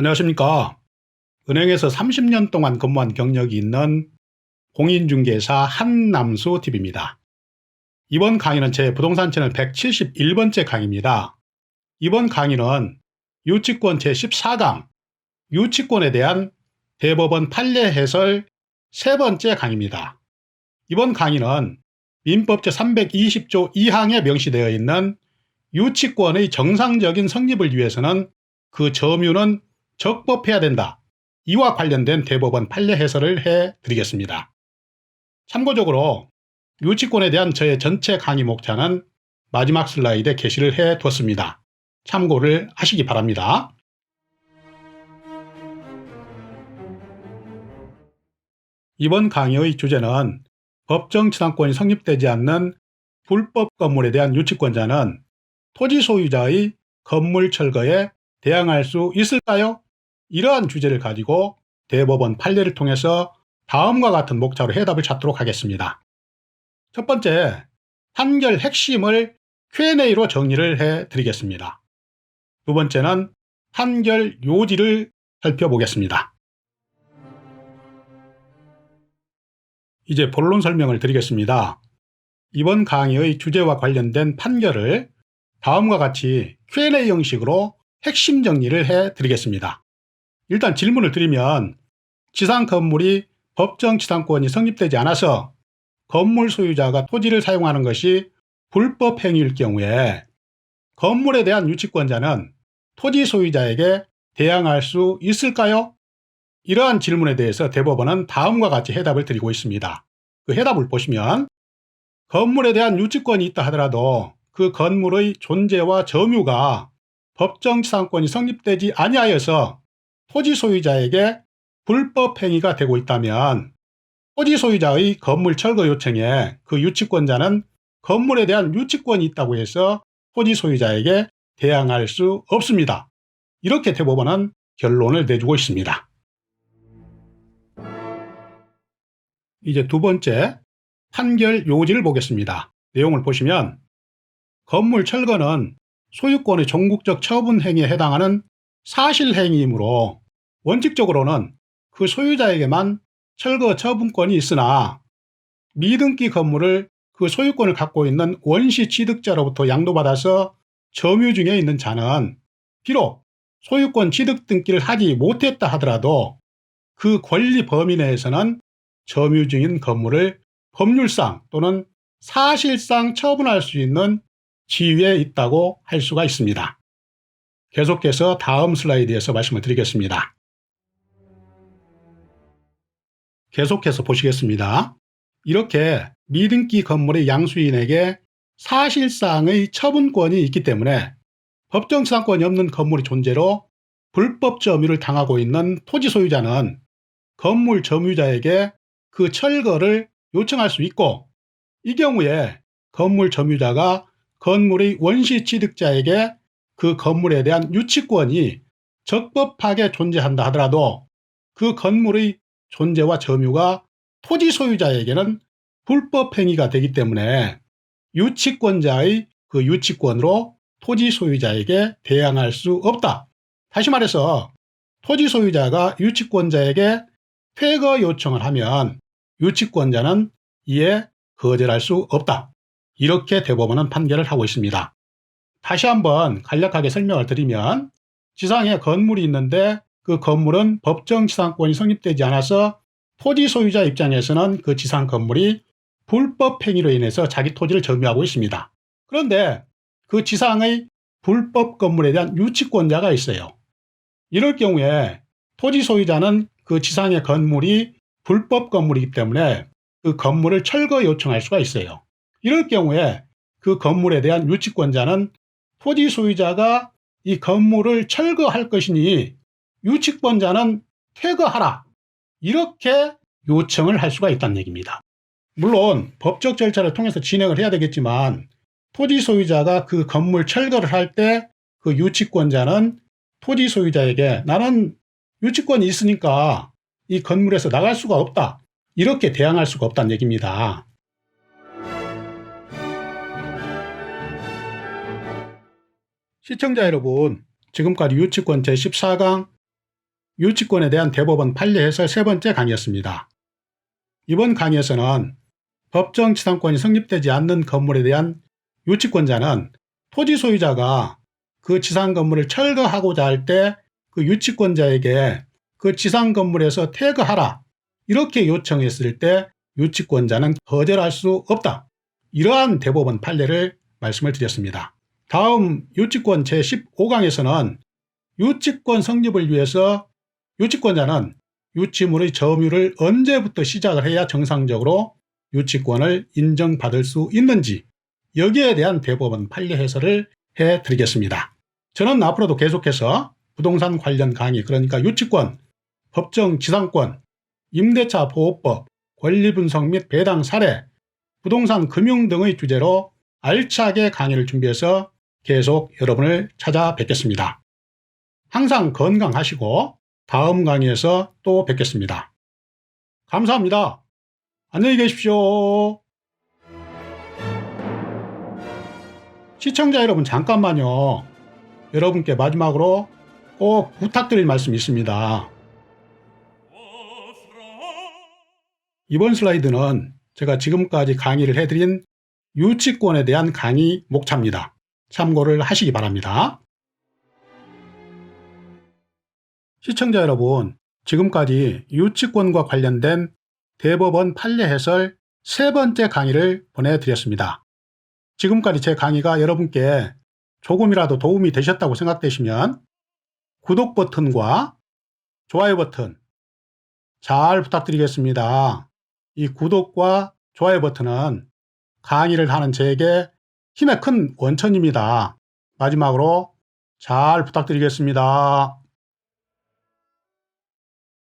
안녕하십니까. 은행에서 30년 동안 근무한 경력이 있는 공인중개사 한남수TV입니다. 이번 강의는 제 부동산 채널 171번째 강의입니다. 이번 강의는 유치권 제14강 유치권에 대한 대법원 판례 해설 세 번째 강의입니다. 이번 강의는 민법 제320조 2항에 명시되어 있는 유치권의 정상적인 성립을 위해서는 그 점유는 적법해야 된다. 이와 관련된 대법원 판례 해설을 해드리겠습니다. 참고적으로 유치권에 대한 저의 전체 강의 목차는 마지막 슬라이드에 게시를 해뒀습니다. 참고를 하시기 바랍니다. 이번 강의의 주제는 법정치상권이 성립되지 않는 불법 건물에 대한 유치권자는 토지 소유자의 건물 철거에 대항할 수 있을까요? 이러한 주제를 가지고 대법원 판례를 통해서 다음과 같은 목차로 해답을 찾도록 하겠습니다. 첫 번째, 판결 핵심을 Q&A로 정리를 해드리겠습니다. 두 번째는 판결 요지를 살펴보겠습니다. 이제 본론 설명을 드리겠습니다. 이번 강의의 주제와 관련된 판결을 다음과 같이 Q&A 형식으로 핵심 정리를 해드리겠습니다. 일단 질문을 드리면 지상 건물이 법정치상권이 성립되지 않아서 건물 소유자가 토지를 사용하는 것이 불법 행위일 경우에 건물에 대한 유치권자는 토지 소유자에게 대항할 수 있을까요? 이러한 질문에 대해서 대법원은 다음과 같이 해답을 드리고 있습니다. 그 해답을 보시면 건물에 대한 유치권이 있다 하더라도 그 건물의 존재와 점유가 법정치상권이 성립되지 아니하여서 토지 소유자에게 불법 행위가 되고 있다면 토지 소유자의 건물 철거 요청에 그 유치권자는 건물에 대한 유치권이 있다고 해서 토지 소유자에게 대항할 수 없습니다. 이렇게 대법원은 결론을 내주고 있습니다. 이제 두 번째, 판결 요지를 보겠습니다. 내용을 보시면 건물 철거는 소유권의 종국적 처분 행위에 해당하는 사실행위이므로 원칙적으로는 그 소유자에게만 철거 처분권이 있으나 미등기 건물을 그 소유권을 갖고 있는 원시 취득자로부터 양도받아서 점유 중에 있는 자는 비록 소유권 취득 등기를 하지 못했다 하더라도 그 권리 범위 내에서는 점유 중인 건물을 법률상 또는 사실상 처분할 수 있는 지위에 있다고 할 수가 있습니다. 계속해서 다음 슬라이드에서 말씀을 드리겠습니다. 계속해서 보시겠습니다. 이렇게 미등기 건물의 양수인에게 사실상의 처분권이 있기 때문에 법정치상권이 없는 건물의 존재로 불법 점유를 당하고 있는 토지 소유자는 건물 점유자에게 그 철거를 요청할 수 있고, 이 경우에 건물 점유자가 건물의 원시 취득자에게 그 건물에 대한 유치권이 적법하게 존재한다 하더라도 그 건물의 존재와 점유가 토지 소유자에게는 불법 행위가 되기 때문에 유치권자의 그 유치권으로 토지 소유자에게 대항할 수 없다. 다시 말해서 토지 소유자가 유치권자에게 퇴거 요청을 하면 유치권자는 이에 거절할 수 없다. 이렇게 대법원은 판결을 하고 있습니다. 다시 한번 간략하게 설명을 드리면 지상에 건물이 있는데 그 건물은 법정치상권이 성립되지 않아서 토지 소유자 입장에서는 그 지상 건물이 불법 행위로 인해서 자기 토지를 점유하고 있습니다. 그런데 그 지상의 불법 건물에 대한 유치권자가 있어요. 이럴 경우에 토지 소유자는 그 지상의 건물이 불법 건물이기 때문에 그 건물을 철거 요청할 수가 있어요. 이럴 경우에 그 건물에 대한 유치권자는 토지 소유자가 이 건물을 철거할 것이니 유치권자는 퇴거하라. 이렇게 요청을 할 수가 있다는 얘기입니다. 물론 법적 절차를 통해서 진행을 해야 되겠지만 토지 소유자가 그 건물 철거를 할 때 그 유치권자는 토지 소유자에게 나는 유치권이 있으니까 이 건물에서 나갈 수가 없다. 이렇게 대항할 수가 없다는 얘기입니다. 시청자 여러분, 지금까지 유치권 제14강 유치권에 대한 대법원 판례 해설 세 번째 강의였습니다. 이번 강의에서는 법정지상권이 성립되지 않는 건물에 대한 유치권자는 토지 소유자가 그 지상 건물을 철거하고자 할 때 그 유치권자에게 그 지상 건물에서 퇴거하라 이렇게 요청했을 때 유치권자는 거절할 수 없다. 이러한 대법원 판례를 말씀을 드렸습니다. 다음 유치권 제15강에서는 유치권 성립을 위해서 유치권자는 유치물의 점유를 언제부터 시작을 해야 정상적으로 유치권을 인정받을 수 있는지 여기에 대한 대법원 판례 해설을 해드리겠습니다. 저는 앞으로도 계속해서 부동산 관련 강의, 그러니까 유치권, 법정 지상권, 임대차 보호법, 권리분석 및 배당 사례, 부동산 금융 등의 주제로 알차게 강의를 준비해서 계속 여러분을 찾아뵙겠습니다. 항상 건강하시고 다음 강의에서 또 뵙겠습니다. 감사합니다. 안녕히 계십시오. 시청자 여러분, 잠깐만요. 여러분께 마지막으로 꼭 부탁드릴 말씀이 있습니다. 이번 슬라이드는 제가 지금까지 강의를 해드린 유치권에 대한 강의 목차입니다. 참고를 하시기 바랍니다. 시청자 여러분, 지금까지 유치권과 관련된 대법원 판례 해설 세 번째 강의를 보내드렸습니다. 지금까지 제 강의가 여러분께 조금이라도 도움이 되셨다고 생각되시면 구독 버튼과 좋아요 버튼 잘 부탁드리겠습니다. 이 구독과 좋아요 버튼은 강의를 하는 저에게 힘의 큰 원천입니다. 마지막으로 잘 부탁드리겠습니다.